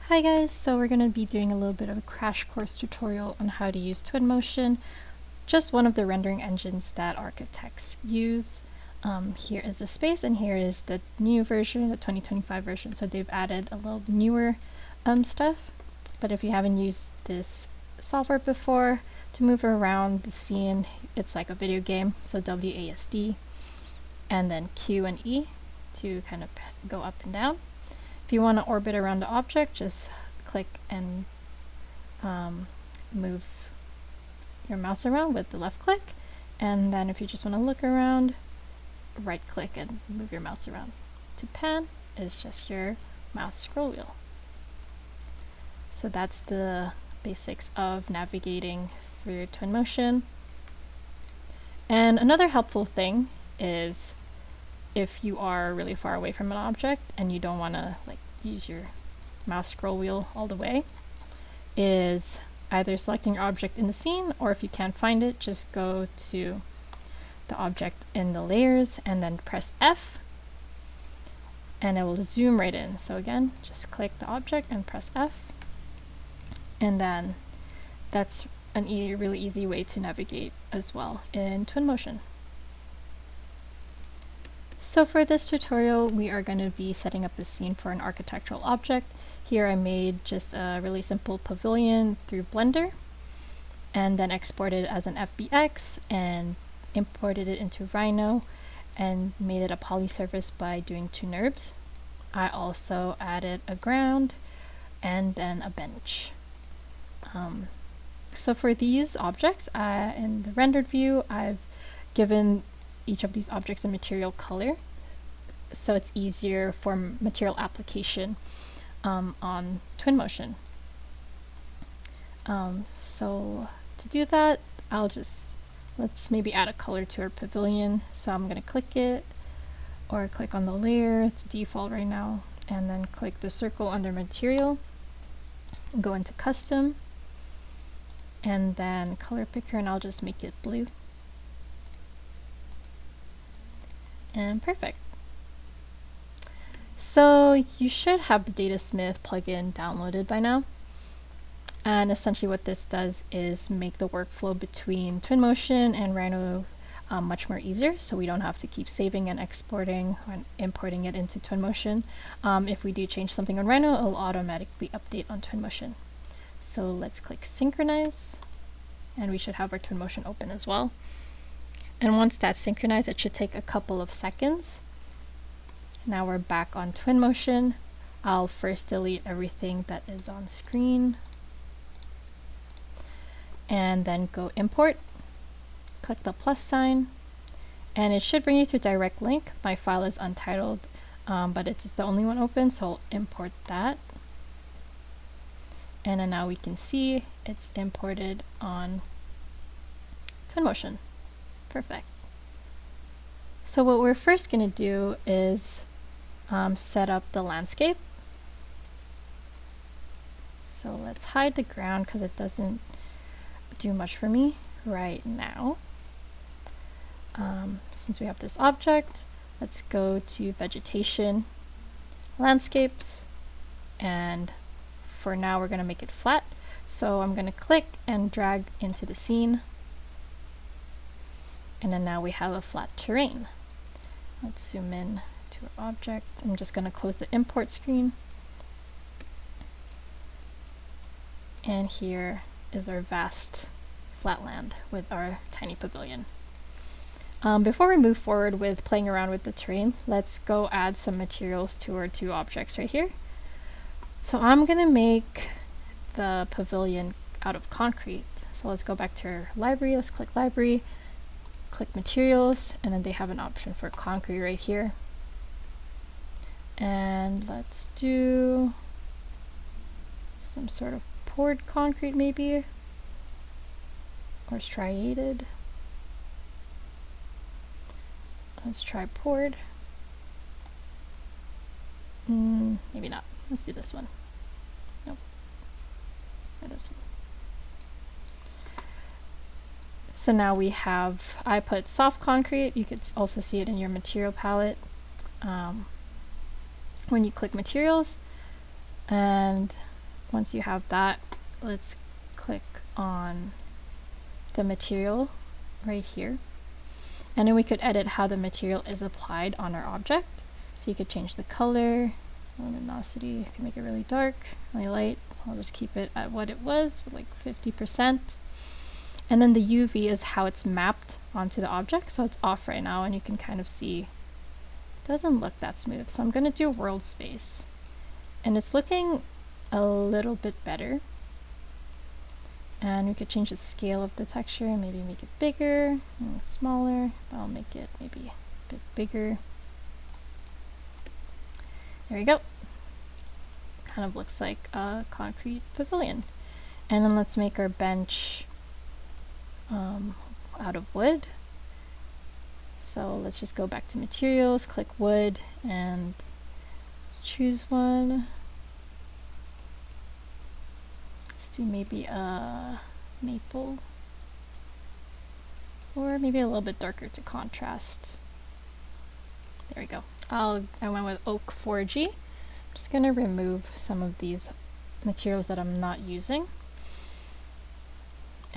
Hi guys, so we're going to be doing a little bit of a crash course tutorial on how to use Twinmotion, just one of the rendering engines that architects use. Here is the space and here is the new version, the 2025 version, so they've added a little newer stuff. But if you haven't used this software before, to move around the scene, it's like a video game, so WASD, and then Q and E to kind of go up and down. If you want to orbit around the object, just click and move your mouse around with the left click. And then if you just want to look around, right click and move your mouse around. To pan is just your mouse scroll wheel. So that's the basics of navigating through Twinmotion. And another helpful thing is if you are really far away from an object and you don't want to use your mouse scroll wheel all the way, is either selecting your object in the scene, or if you can't find it, just go to the object in the layers and then press F and it will zoom right in. So again, just click the object and press F, and then that's an really easy way to navigate as well in Twinmotion. So for this tutorial, we are going to be setting up a scene for an architectural object. Here I made just a really simple pavilion through Blender, and then exported it as an FBX and imported it into Rhino and made it a poly surface by doing 2 NURBS. I also added a ground and then a bench. So for these objects, in the rendered view, I've given each of these objects a material color, so it's easier for material application on Twinmotion. So to do that, let's maybe add a color to our pavilion. So I'm going to click it, or click on the layer, it's default right now, and then click the circle under material, go into custom, and then color picker, and I'll just make it blue. And perfect. So you should have the Datasmith plugin downloaded by now. And essentially what this does is make the workflow between Twinmotion and Rhino much more easier, so we don't have to keep saving and exporting and importing it into Twinmotion. If we do change something on Rhino, it'll automatically update on Twinmotion. So let's click synchronize, and we should have our Twinmotion open as well. And once that's synchronized, it should take a couple of seconds. Now we're back on Twinmotion. I'll first delete everything that is on screen, and then go import. Click the plus sign, and it should bring you to a direct link. My file is untitled, but it's the only one open, so I'll import that. And then now we can see it's imported on Twinmotion. Perfect. So what we're first going to do is set up the landscape. So let's hide the ground because it doesn't do much for me right now. Since we have this object, let's go to vegetation, landscapes, and for now we're going to make it flat. So I'm going to click and drag into the scene. And then now we have a flat terrain. Let's zoom in to our object. I'm just going to close the import screen. And here is our vast flatland with our tiny pavilion. Before we move forward with playing around with the terrain, let's go add some materials to our 2 objects right here. So I'm going to make the pavilion out of concrete. So let's go back to our library. Let's click library. Click materials, and then they have an option for concrete right here. And let's do some sort of poured concrete maybe, or striated. Let's try poured. Maybe not. Let's do this one. Nope. Or this one. So now we have, I put soft concrete. You could also see it in your material palette. When you click materials, and once you have that, let's click on the material right here. And then we could edit how the material is applied on our object. So you could change the color, luminosity, you can make it really dark, really light. I'll just keep it at what it was, like 50%. And then the UV is how it's mapped onto the object. So it's off right now, and you can kind of see it doesn't look that smooth. So I'm going to do world space. And it's looking a little bit better. And we could change the scale of the texture, maybe make it bigger, smaller. I'll make it maybe a bit bigger. There we go. Kind of looks like a concrete pavilion. And then let's make our bench out of wood. So let's just go back to materials, click wood, and choose one. Let's do maybe a maple, or maybe a little bit darker to contrast. There we go. I went with oak 4G. I'm just going to remove some of these materials that I'm not using.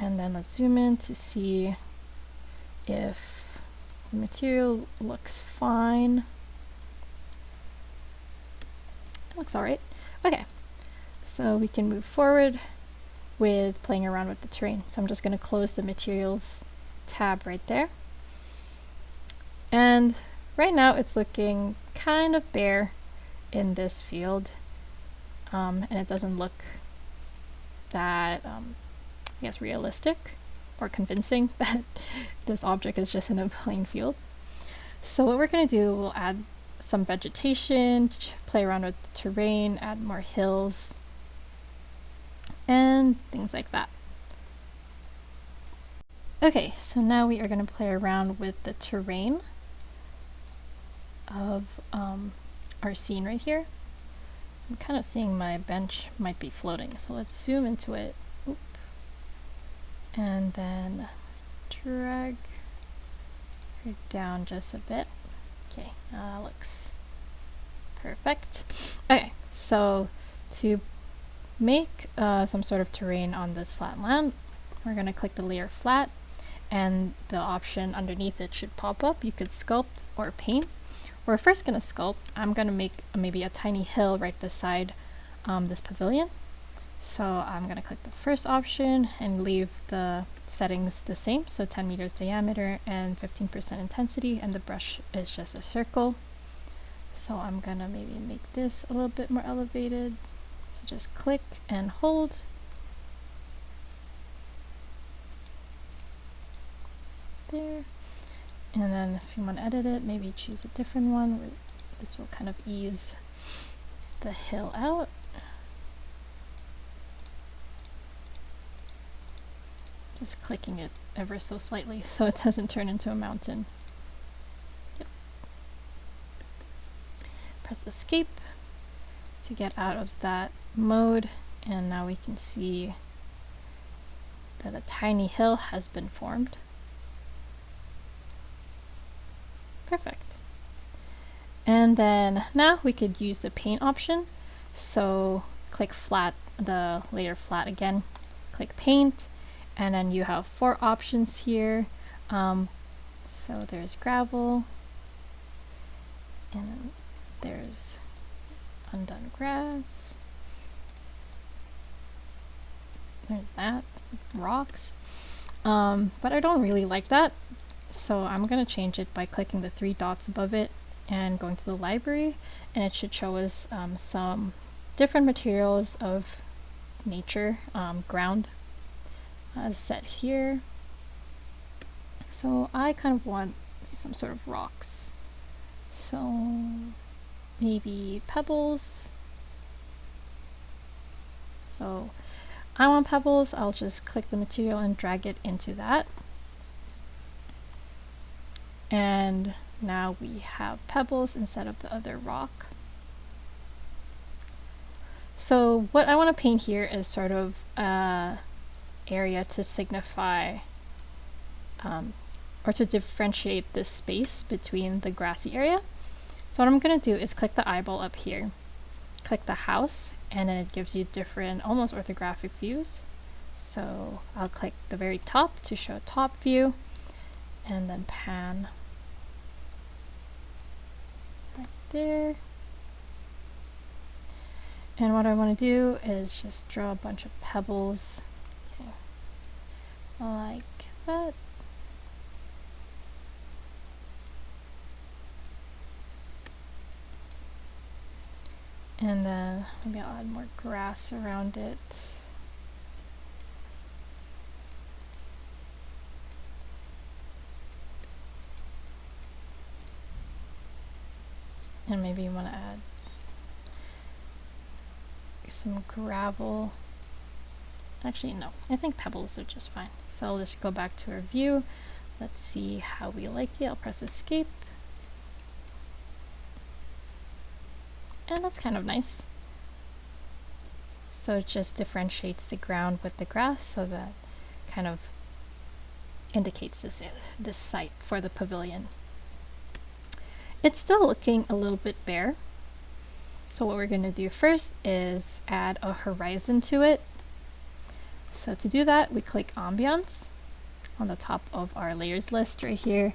And then let's zoom in to see if the material looks fine. It looks alright. Okay, so we can move forward with playing around with the terrain. So I'm just going to close the materials tab right there. And right now it's looking kind of bare in this field, and it doesn't look that I guess realistic or convincing that this object is just in a plain field. So what we're going to do, we'll add some vegetation, play around with the terrain, add more hills, and things like that. Okay, so now we are going to play around with the terrain of our scene right here. I'm kind of seeing my bench might be floating, so let's zoom into it. Oop. And then drag her down just a bit. Okay, that looks perfect. Okay, so to make some sort of terrain on this flat land, we're going to click the layer flat, and the option underneath it should pop up. You could sculpt or paint. We're first going to sculpt. I'm going to make maybe a tiny hill right beside this pavilion. So I'm going to click the first option and leave the settings the same. So 10 meters diameter and 15% intensity, and the brush is just a circle. So I'm going to maybe make this a little bit more elevated. So just click and hold. There. And then if you want to edit it, maybe choose a different one where this will kind of ease the hill out. Just clicking it ever so slightly so it doesn't turn into a mountain. Yep. Press escape to get out of that mode, and now we can see that a tiny hill has been formed. Perfect. And then now we could use the paint option. So click flat, the layer flat again, click paint, and then you have 4 options here. So there's gravel, and then there's undone grass, there's that, rocks, but I don't really like that, so I'm going to change it by clicking the 3 dots above it and going to the library, and it should show us some different materials of nature, ground set here. So I kind of want some sort of rocks, so maybe pebbles. So I want pebbles. I'll just click the material and drag it into that, and now we have pebbles instead of the other rock. So what I want to paint here is sort of a area to signify or to differentiate this space between the grassy area. So what I'm going to do is click the eyeball up here, click the house, and then it gives you different almost orthographic views. So I'll click the very top to show top view, and then pan right there. And what I want to do is just draw a bunch of pebbles, okay, like that. And then maybe I'll add more grass around it. And maybe you want to add some gravel. Actually, no, I think pebbles are just fine. So I'll just go back to our view. Let's see how we like it. I'll press escape. And that's kind of nice. So it just differentiates the ground with the grass, so that kind of indicates this site for the pavilion. It's still looking a little bit bare. So what we're going to do first is add a horizon to it. So to do that, we click Ambiance on the top of our layers list right here.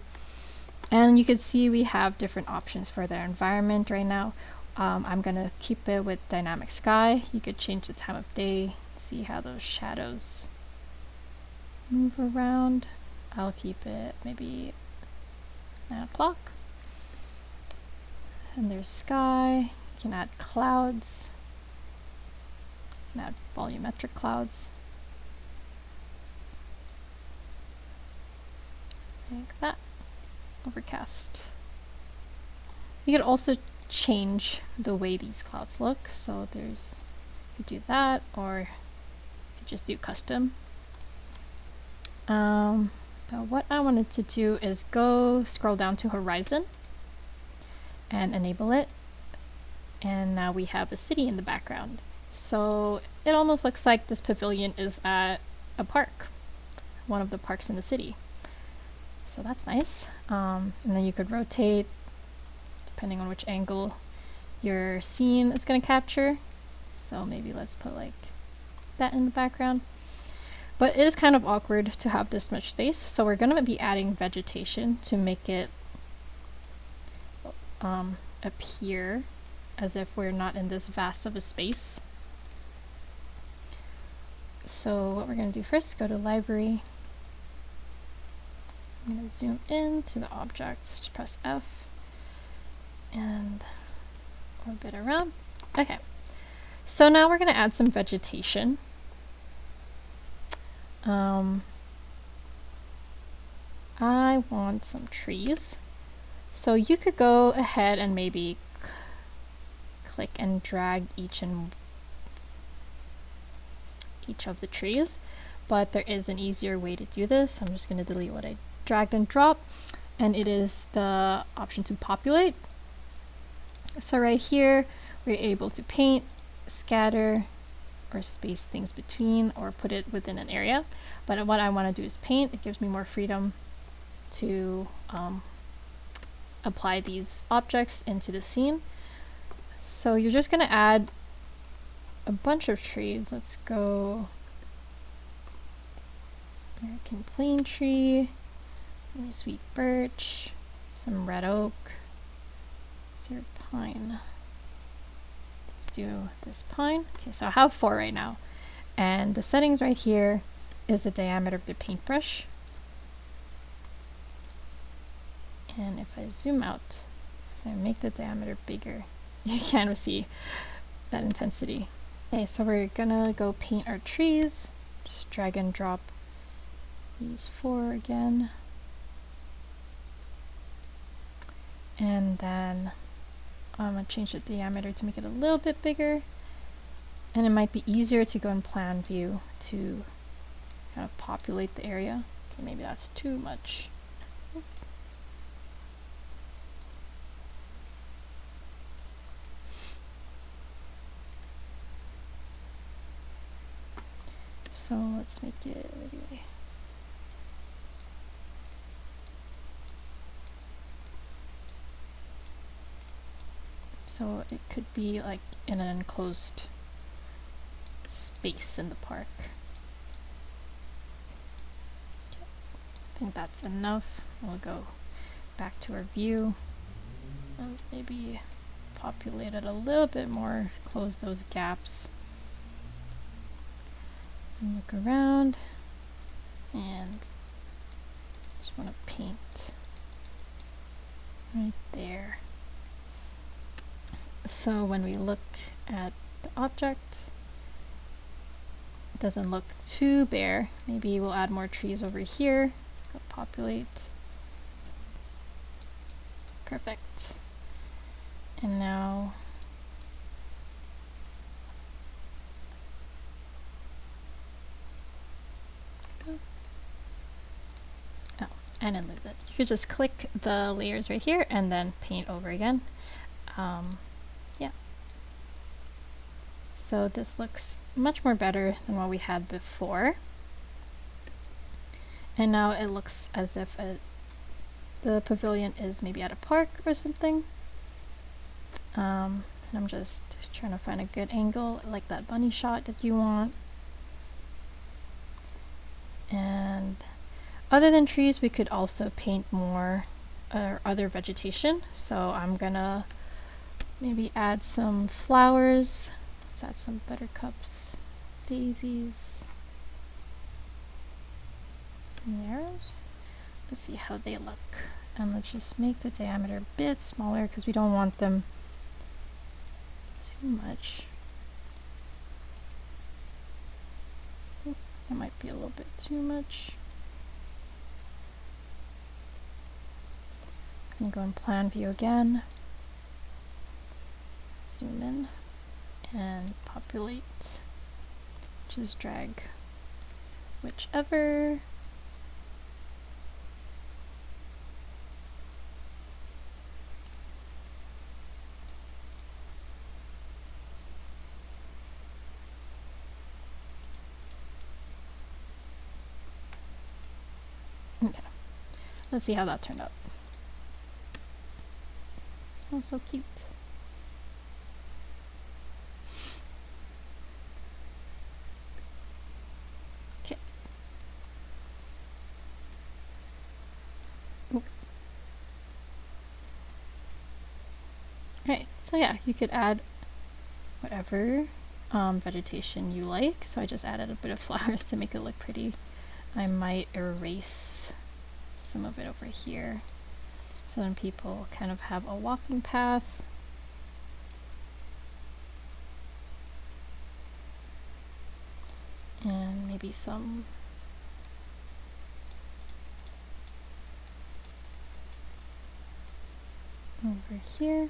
And you can see we have different options for their environment right now. I'm going to keep it with dynamic sky. You could change the time of day, see how those shadows move around. I'll keep it maybe 9 o'clock. And there's sky. You can add clouds. You can add volumetric clouds. Like that. Overcast. You could also change the way these clouds look. So there's, you could do that, or you could just do custom. But what I wanted to do is scroll down to horizon and enable it. And now we have a city in the background. So it almost looks like this pavilion is at a park, one of the parks in the city. So that's nice. And then you could rotate depending on which angle your scene is going to capture. So maybe let's put like that in the background. But it is kind of awkward to have this much space, so we're going to be adding vegetation to make it appear as if we're not in this vast of a space. So what we're going to do first is go to library. I'm going to zoom in to the object, just press F and orbit around. Okay, so now we're going to add some vegetation. I want some trees. So you could go ahead and maybe click and drag each of the trees, but there is an easier way to do this. I'm just going to delete what I dragged and dropped, and it is the option to populate. So right here we're able to paint, scatter, or space things between, or put it within an area. But what I want to do is paint. It gives me more freedom to apply these objects into the scene. So you're just going to add a bunch of trees. Let's go American plane tree, sweet birch, some red oak, Sir pine. Let's do this pine. Okay, so I have 4 right now. And the settings right here is the diameter of the paintbrush. And if I zoom out, if I make the diameter bigger, you kind of see that intensity. Okay, so we're gonna go paint our trees. Just drag and drop these 4 again. And then I'm gonna change the diameter to make it a little bit bigger. And it might be easier to go in plan view to kind of populate the area. Okay, maybe that's too much. So let's make it maybe So it could be like in an enclosed space in the park. Okay. I think that's enough. We'll go back to our view. Let's maybe populate it a little bit more, close those gaps. And look around, and just want to paint right there. So when we look at the object, it doesn't look too bare. Maybe we'll add more trees over here. Go populate. Perfect. And now I didn't lose it. You could just click the layers right here and then paint over again. Yeah. So this looks much more better than what we had before. And now it looks as if the pavilion is maybe at a park or something. And I'm just trying to find a good angle, like that bunny shot that you want. And other than trees, we could also paint more other vegetation. So I'm gonna maybe add some flowers. Let's add some buttercups, daisies, and arrows. Let's see how they look. And let's just make the diameter a bit smaller because we don't want them too much. That might be a little bit too much. I'm going to go in plan view again. Zoom in and populate. Just drag whichever. Okay, let's see how that turned out. Oh, so cute. Okay. Alright, so yeah, you could add whatever vegetation you like. So I just added a bit of flowers to make it look pretty. I might erase some of it over here so then people kind of have a walking path. And maybe some over here.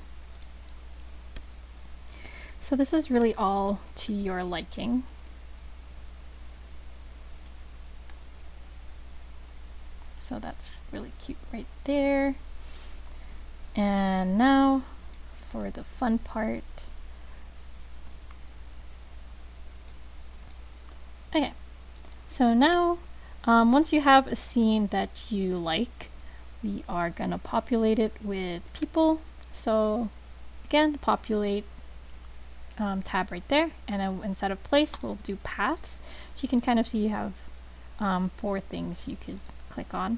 So this is really all to your liking. So that's really cute right there. And now for the fun part. Okay, so now once you have a scene that you like, we are gonna populate it with people. So again, the populate tab right there, and instead of place, we'll do paths. So you can kind of see you have 4 things you could click on.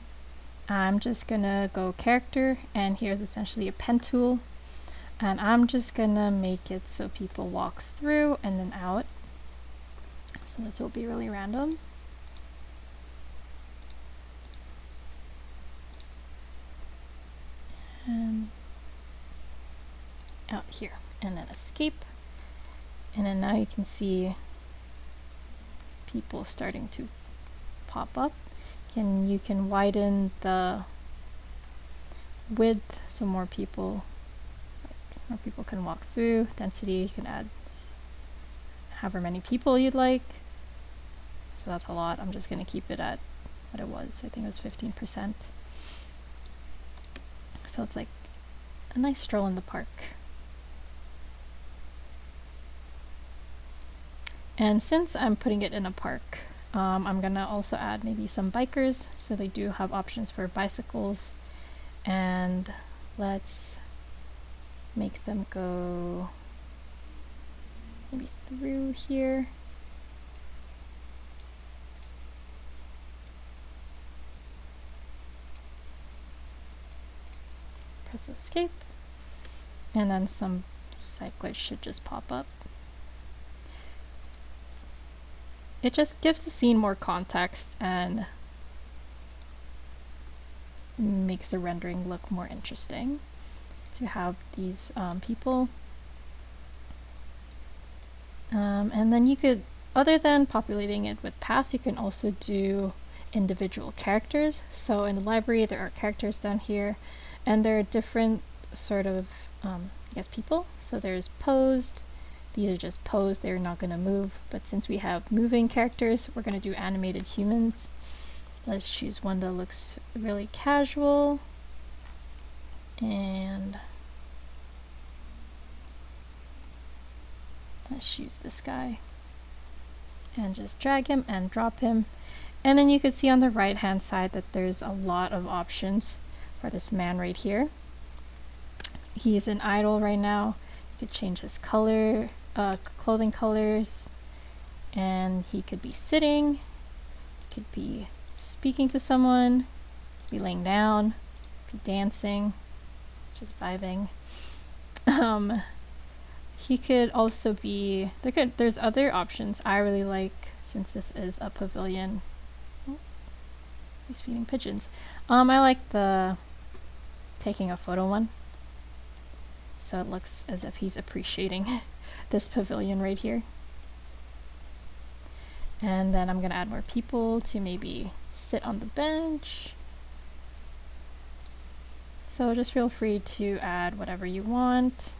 I'm just gonna go character, and here's essentially a pen tool, and I'm just gonna make it so people walk through and then out. So this will be really random. And out here, and then escape. And then now you can see people starting to pop up. And you can widen the width so more people can walk through. Density, you can add however many people you'd like. So that's a lot. I'm just going to keep it at what it was. I think it was 15%. So it's like a nice stroll in the park. And since I'm putting it in a park, I'm gonna also add maybe some bikers, so they do have options for bicycles. And let's make them go maybe through here. Press escape, and then some cyclers should just pop up. It just gives the scene more context and makes the rendering look more interesting to have these people. And then you could, other than populating it with paths, you can also do individual characters. So in the library there are characters down here, and there are different sort of I guess people. So there's posed. These are just posed, they're not going to move, but since we have moving characters, we're going to do animated humans. Let's choose one that looks really casual, and let's choose this guy and just drag him and drop him. And then you can see on the right hand side that there's a lot of options for this man right here. He's an idol right now. You could change his color, clothing colors, and he could be sitting, could be speaking to someone, be laying down, be dancing, just vibing. He could also be, there's other options I really like, since this is a pavilion. Oh, he's feeding pigeons. I like the taking a photo one, so it looks as if he's appreciating this pavilion right here. And then I'm gonna add more people to maybe sit on the bench. So just feel free to add whatever you want.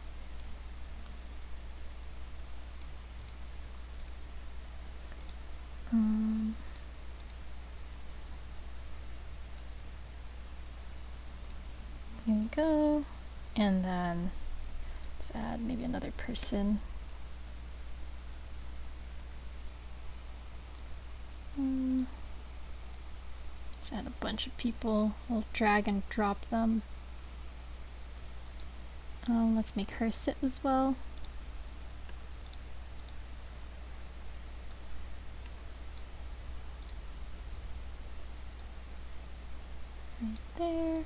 Here we go. And then let's add maybe another person. Just add a bunch of people. We'll drag and drop them. Let's make her sit as well. Right there.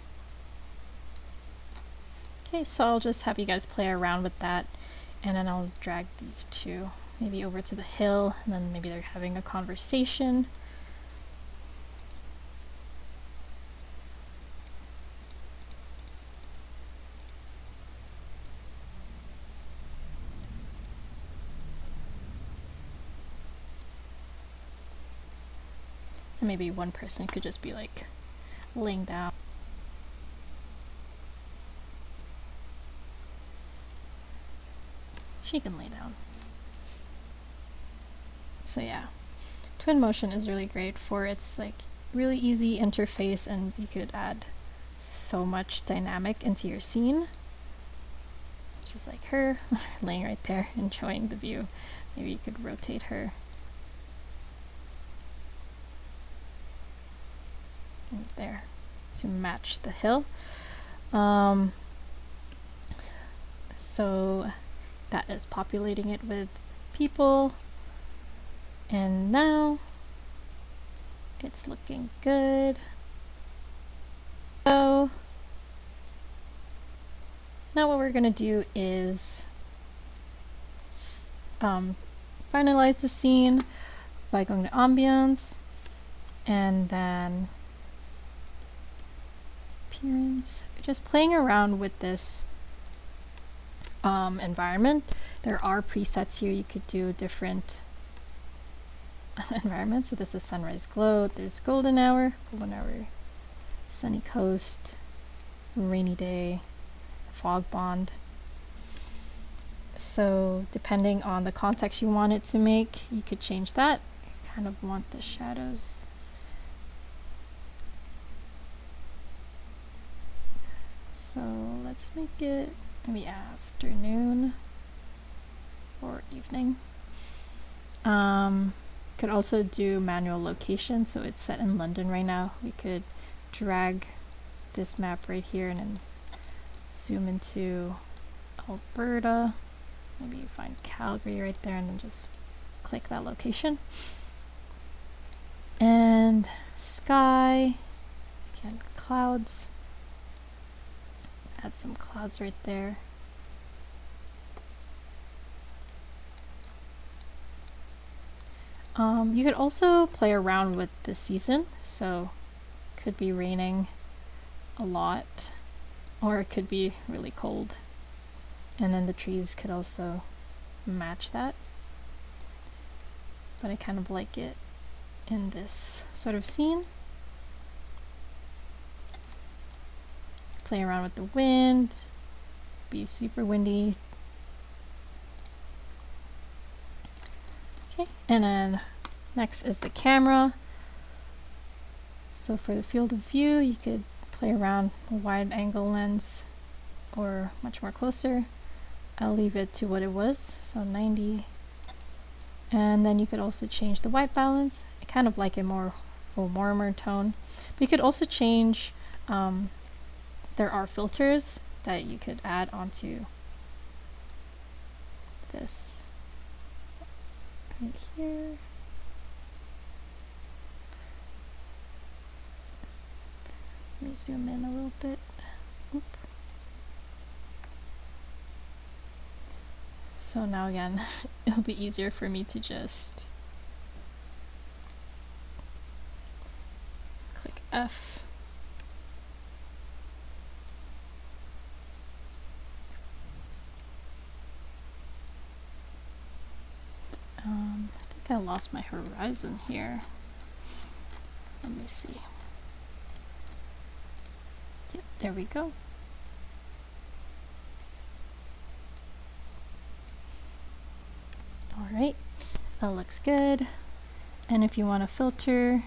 Okay, so I'll just have you guys play around with that, and then I'll drag these two maybe over to the hill, and then maybe they're having a conversation. And maybe one person could just be like laying down. She can lay down. So yeah, Twinmotion is really great for its like really easy interface, and you could add so much dynamic into your scene. Just like her laying right there, enjoying the view. Maybe you could rotate her. Right there to match the hill. So that is populating it with people, and now it's looking good. So now what we're going to do is finalize the scene by going to ambience, and then appearance, just playing around with this environment. There are presets here. You could do different environments. So this is sunrise glow, there's golden hour, sunny coast, rainy day, fog bond. So depending on the context you want it to make, you could change that. I kind of want the shadows. So let's make it maybe afternoon or evening. Could also do manual location, so it's set in London right now. We could drag this map right here and then zoom into Alberta. Maybe you find Calgary right there and then just click that location. And sky, again, clouds. Let's add some clouds right there. You could also play around with the season, so it could be raining a lot, or it could be really cold, and then the trees could also match that. But I kind of like it in this sort of scene. Play around with the wind, be super windy. Okay, and then next is the camera. So for the field of view, you could play around a wide angle lens or much more closer. I'll leave it to what it was, so 90. And then you could also change the white balance. I kind of like it more of a warmer tone. But you could also change, there are filters that you could add onto this right here. Let me zoom in a little bit. Oop. So now again, it'll be easier for me to just click F. I think I lost my horizon here. Let me see. Yep, there we go. Alright, that looks good. And if you want to filter,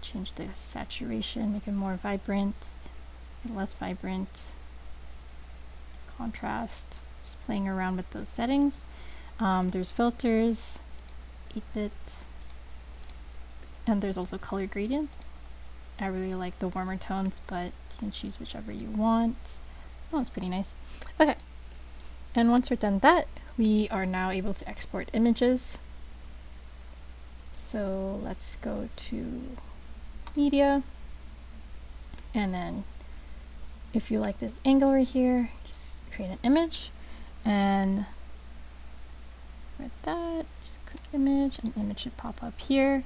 change the saturation, make it more vibrant, less vibrant, contrast, just playing around with those settings. There's filters, 8-bit, and there's also color gradient. I really like the warmer tones, but you can choose whichever you want. Oh, it's pretty nice. Okay, and once we're done that, we are now able to export images. So let's go to media, and then if you like this angle right here, just create an image, and with that, just click image, and image should pop up here.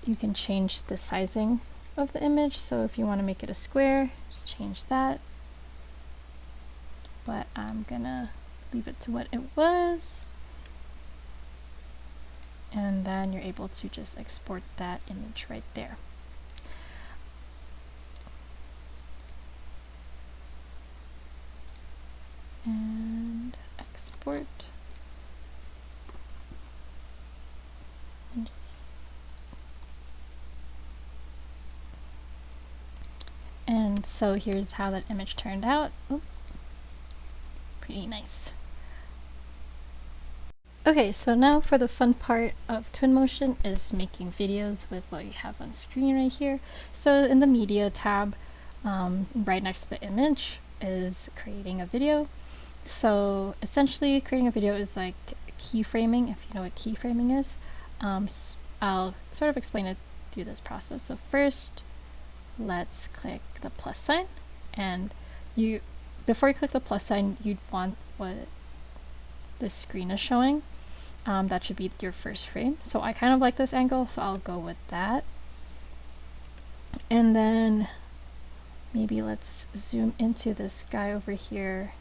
You can change the sizing of the image, so if you want to make it a square, just change that. But I'm gonna leave it to what it was. And then you're able to just export that image right there. And export. And just and so here's how that image turned out. Oop. Pretty nice. Okay, so now for the fun part of Twinmotion is making videos with what you have on screen right here. So in the media tab, right next to the image is creating a video. So essentially creating a video is like keyframing, if you know what keyframing is. I'll sort of explain it through this process. So first, let's click the plus sign, and before you click the plus sign, you'd want what this screen is showing. That should be your first frame. So I kind of like this angle, so I'll go with that. And then maybe let's zoom into this guy over here,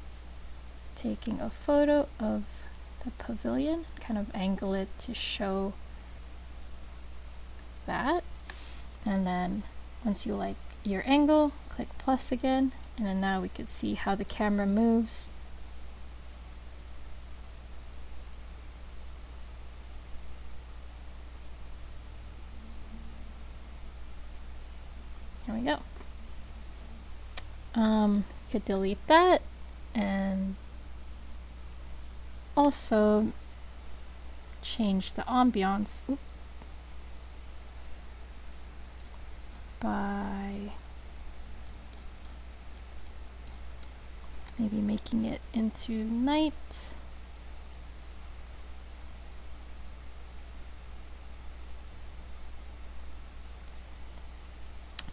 taking a photo of the pavilion, kind of angle it to show that. And then once you like your angle, click plus again, and then now we can see how the camera moves. There we go. You could delete that, and also change the ambiance by maybe making it into night.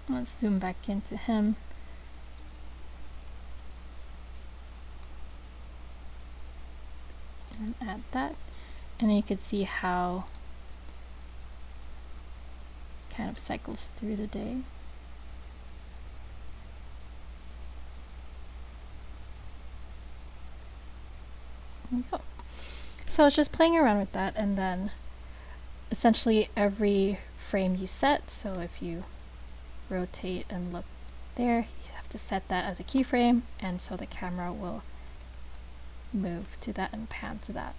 Let's zoom back into him. And add that. And then you could see how it kind of cycles through the day. There we go. So I was just playing around with that, and then essentially every frame you set, so if you rotate and look there, you have to set that as a keyframe, and so the camera will move to that and pan to that.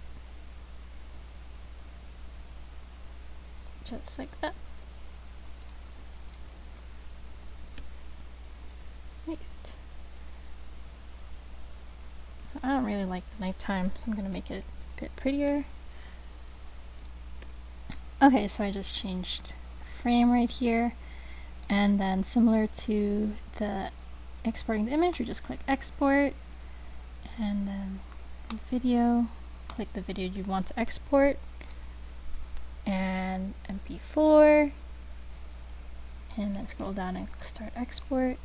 Just like that. Right. So I don't really like the nighttime, so I'm going to make it a bit prettier. Okay, so I just changed frame right here, and then similar to the exporting the image, we just click export, and then video, click the video you want to export, and MP4, and then scroll down and start export.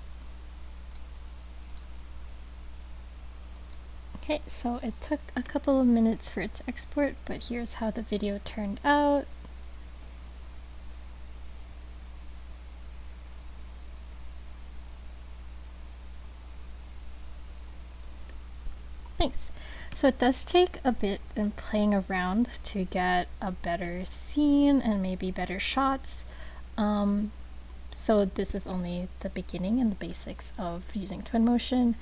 Okay, so it took a couple of minutes for it to export, but here's how the video turned out. Thanks. So it does take a bit in playing around to get a better scene and maybe better shots. So this is only the beginning and the basics of using Twinmotion.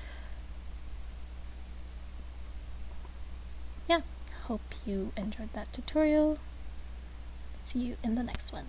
Yeah, hope you enjoyed that tutorial. See you in the next one.